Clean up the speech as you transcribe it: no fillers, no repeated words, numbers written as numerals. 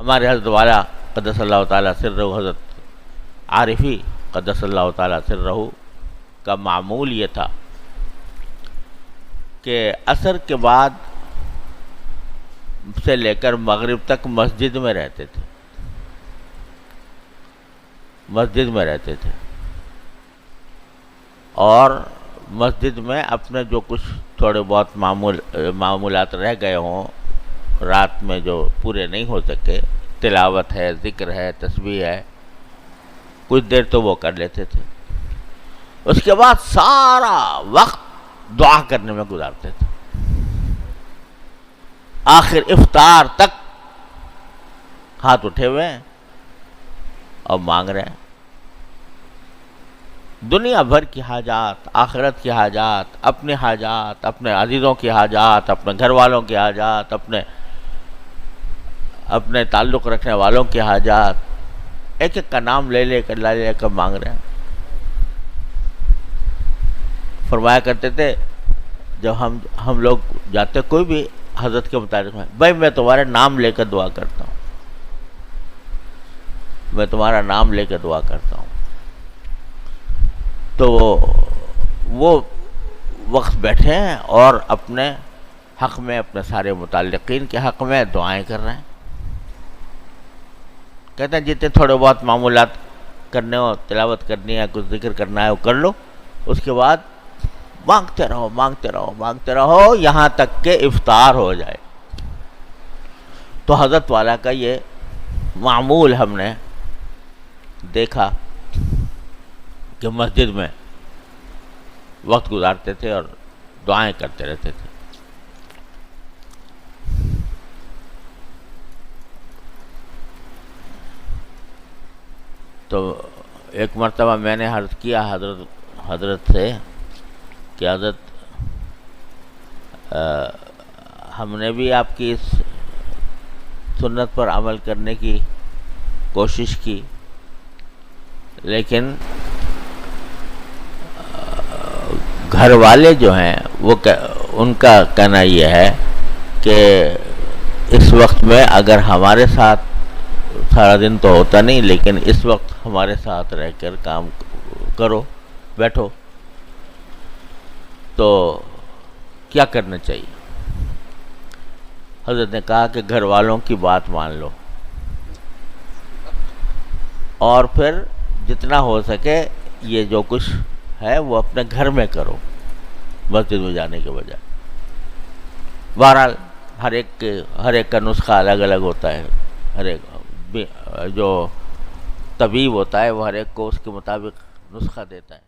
ہمارے حضرت والا قدس اللہ تعالیٰ سرہ، حضرت عارفی قدس اللہ تعالیٰ سرہ کا معمول یہ تھا کہ عصر کے بعد سے لے کر مغرب تک مسجد میں رہتے تھے، مسجد میں رہتے تھے، اور مسجد میں اپنے جو کچھ تھوڑے بہت معمولات رہ گئے ہوں، رات میں جو پورے نہیں ہو سکے، تلاوت ہے، ذکر ہے، تسبیح ہے، کچھ دیر تو وہ کر لیتے تھے۔ اس کے بعد سارا وقت دعا کرنے میں گزارتے تھے، آخر افطار تک ہاتھ اٹھے ہوئے ہیں اور مانگ رہے ہیں دنیا بھر کی حاجات، آخرت کی حاجات، اپنے حاجات، اپنے عزیزوں کی حاجات، اپنے گھر والوں کی حاجات، اپنے تعلق رکھنے والوں کی حاجات، ایک ایک کا نام لے کر مانگ رہے ہیں۔ فرمایا کرتے تھے جب ہم لوگ جاتے کوئی بھی حضرت کے متعلق میں، بھائی میں تمہارے نام لے کر دعا کرتا ہوں، میں تمہارا نام لے کر دعا کرتا ہوں، تو وہ وقت بیٹھے ہیں اور اپنے حق میں، اپنے سارے متعلقین کے حق میں دعائیں کر رہے ہیں۔ کہتے ہیں جتنے تھوڑے بہت معمولات کرنے ہو، تلاوت کرنی ہے، کچھ ذکر کرنا ہے وہ کر لو، اس کے بعد مانگتے رہو، مانگتے رہو، مانگتے رہو، یہاں تک کہ افطار ہو جائے۔ تو حضرت والا کا یہ معمول ہم نے دیکھا کہ مسجد میں وقت گزارتے تھے اور دعائیں کرتے رہتے تھے۔ تو ایک مرتبہ میں نے عرض کیا حضرت سے کہ حضرت ہم نے بھی آپ کی اس سنت پر عمل کرنے کی کوشش کی، لیکن گھر والے جو ہیں وہ ان کا کہنا یہ ہے کہ اس وقت میں اگر ہمارے ساتھ سارا دن تو ہوتا نہیں، لیکن اس وقت ہمارے ساتھ رہ کر کام کرو، بیٹھو، تو کیا کرنا چاہیے؟ حضرت نے کہا کہ گھر والوں کی بات مان لو، اور پھر جتنا ہو سکے یہ جو کچھ ہے وہ اپنے گھر میں کرو، مسجد میں جانے کے بجائے۔ بہرحال ہر ایک کا نسخہ الگ الگ ہوتا ہے، ہر ایک جو طبیب ہوتا ہے وہ ہر ایک کو اس کے مطابق نسخہ دیتا ہے۔